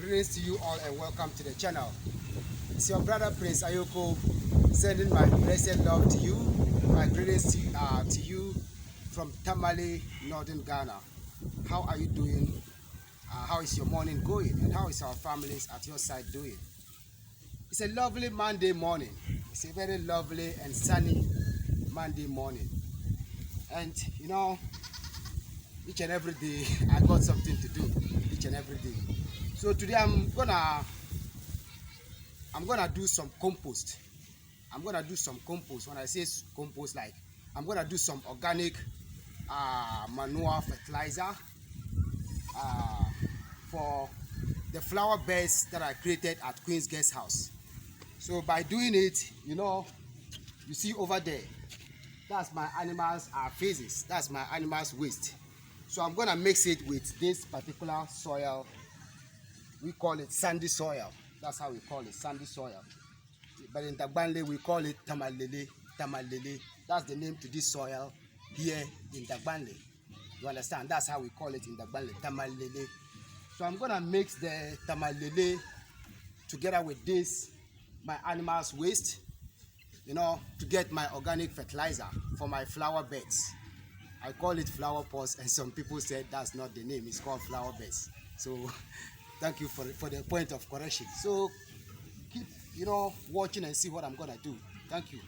Greetings to you all and welcome to the channel. It's your brother Prince Ayoko sending my blessed love to you. My greetings to you from Tamale, Northern Ghana. How are you doing? How is your morning going? And how is our families at your side doing? It's a lovely Monday morning. It's a very lovely and sunny Monday morning. And you know, each and every day I got something to do each and every day. So today I'm gonna do some compost. I'm gonna do some compost. When I say compost, like I'm gonna do some organic manure fertilizer for the flower beds that I created at Queen's Guest House. So by doing it, you know, you see over there, that's my animals' feces. That's my animals' waste. So I'm gonna mix it with this particular soil. We call it sandy soil. That's how we call it, sandy soil. But in Dagomba we call it tamalele. Tamalele. That's the name to this soil here in Dagomba. You understand? That's how we call it in Dagomba, tamalele. So I'm gonna mix the tamalele together with this, my animals' waste, you know, to get my organic fertilizer for my flower beds. I call it flower pots, and some people said that's not the name. It's called flower beds. So thank you for the point of correction. So keep, you know, watching and see what I'm gonna do. Thank you.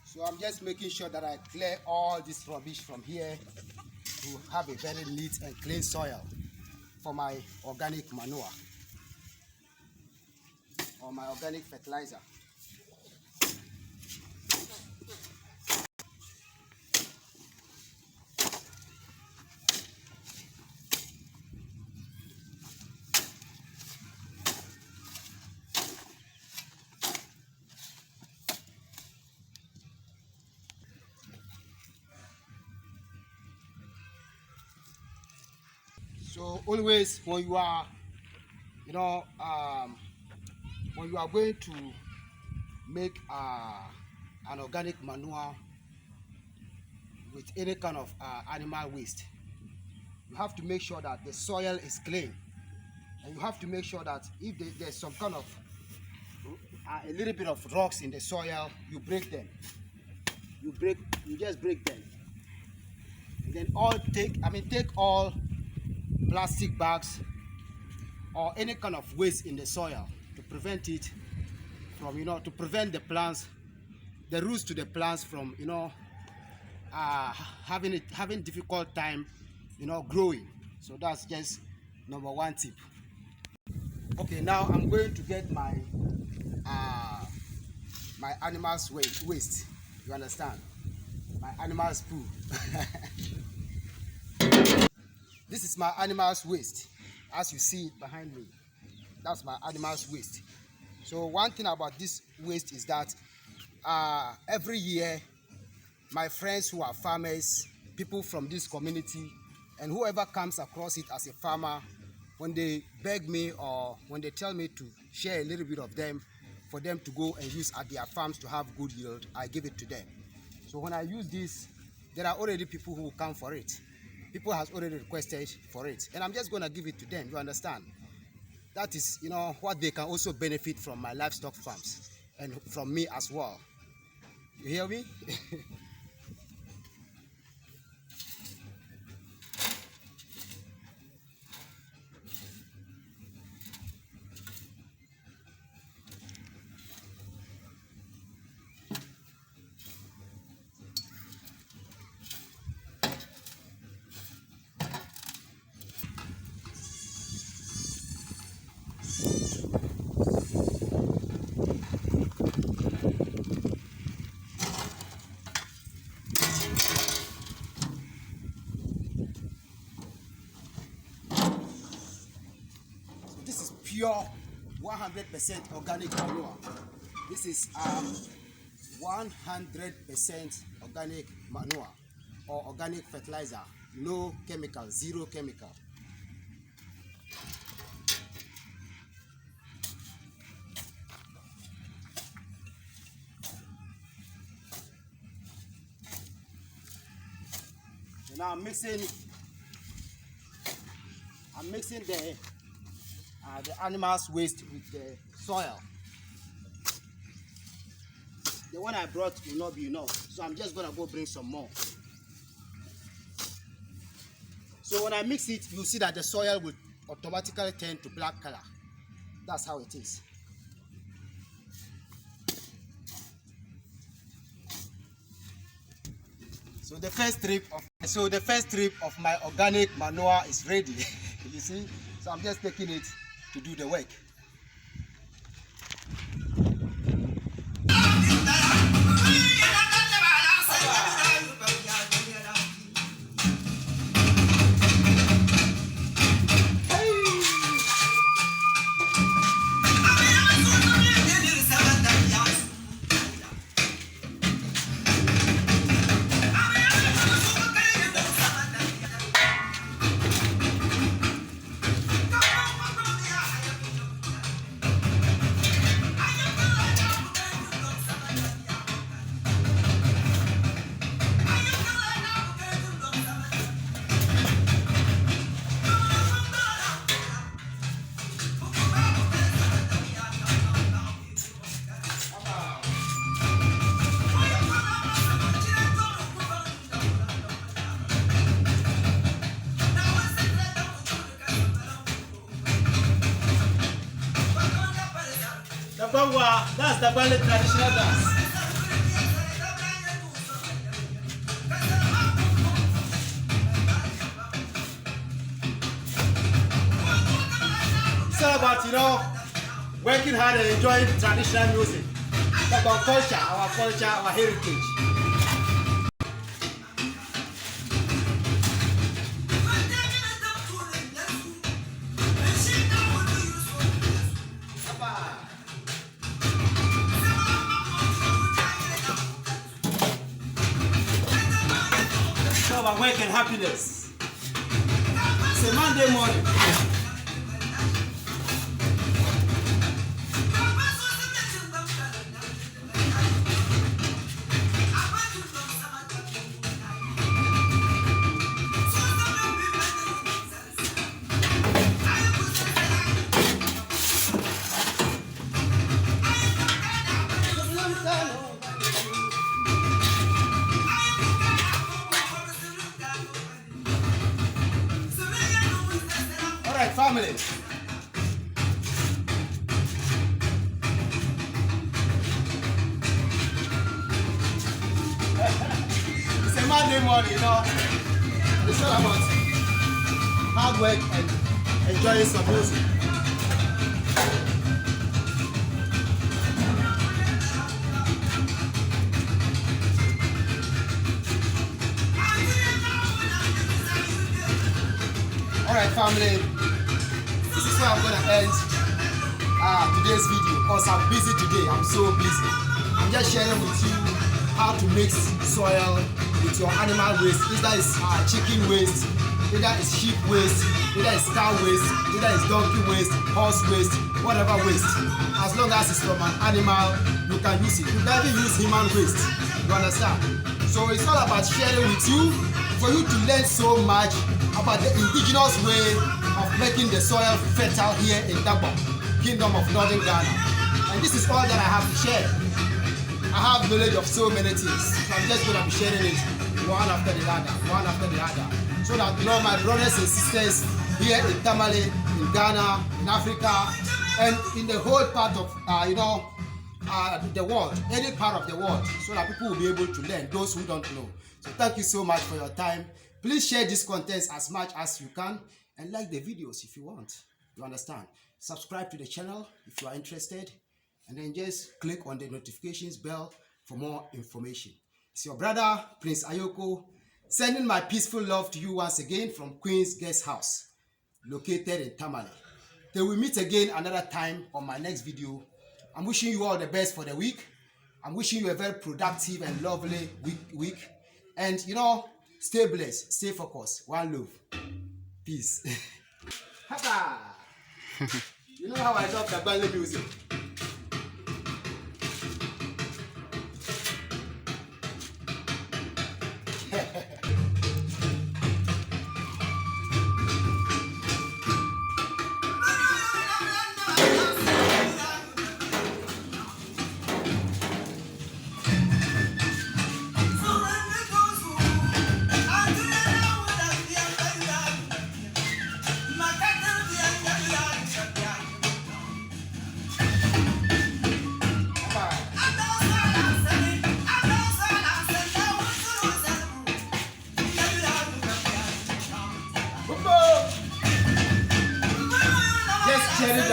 So I'm just making sure that I clear all this rubbish from here to have a very neat and clean soil for my organic manure or my organic fertilizer. So always when you are, you know, when you are going to make an organic manure with any kind of animal waste, you have to make sure that the soil is clean, and you have to make sure that if there's some kind of a little bit of rocks in the soil, you break them. You just break them. And then take all plastic bags or any kind of waste in the soil to prevent it from, you know, to prevent the plants, the roots to the plants from, you know, having difficult time, you know, growing. So that's just number one tip. Okay, now I'm going to get my my animals waste. You understand? My animals poo. This is my animals waste, as you see it behind me. That's my animals waste. So one thing about this waste is that every year my friends who are farmers, people from this community, and whoever comes across it as a farmer, when they beg me or when they tell me to share a little bit of them for them to go and use at their farms to have good yield, I give it to them. So when I use this, there are already people who will come for it. People has already requested for it, and I'm just going to give it to them. You understand? That is, you know, what they can also benefit from my livestock farms and from me as well. You hear me? This is pure 100% organic manure. This is 100% organic manure or organic fertilizer. No chemical, zero chemical. Now I'm mixing the animal's waste with the soil. The one I brought will not be enough, so I'm just gonna go bring some more. So when I mix it, you'll see that the soil will automatically turn to black color. That's how it is. So the first strip of my organic manure is ready. You see, so I'm just taking it to do the work. Dagomba, that's the Bali traditional dance. It's all about, working hard and enjoying traditional music. It's about culture, our heritage. Our work and happiness. It's a Monday morning. Family. It's a Monday morning, It's all about hard work and enjoying some music. Alright, family. This is where I'm going to end today's video because I'm busy today. I'm so busy. I'm just sharing with you how to mix soil with your animal waste. Either it's chicken waste, either it's sheep waste, either it's cow waste, either it's donkey waste, horse waste, whatever waste. As long as it's from an animal, you can use it. You can even use human waste. You understand? So it's all about sharing with you for you to learn so much about the indigenous way of making the soil fertile here in Dagomba, Kingdom of Northern Ghana. And this is all that I have to share. I have knowledge of so many things, so I'm just going to be sharing it one after the other, so that my brothers and sisters here in Tamale, in Ghana, in Africa, and in the whole part of the world, any part of the world, so that people will be able to learn, those who don't know. So thank you so much for your time. Please share these contents as much as you can and like the videos if you want. You understand? Subscribe to the channel if you are interested, and then just click on the notifications bell for more information. It's your brother Prince Ayoko sending my peaceful love to you once again from Queen's Guest House located in Tamale. Till we meet again another time on my next video. I'm wishing you all the best for the week. I'm wishing you a very productive and lovely week. And stay blessed, stay focused. One love. Peace. You know how I love the Bali music.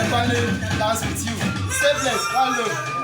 finally dance with you. Stay blessed. One love.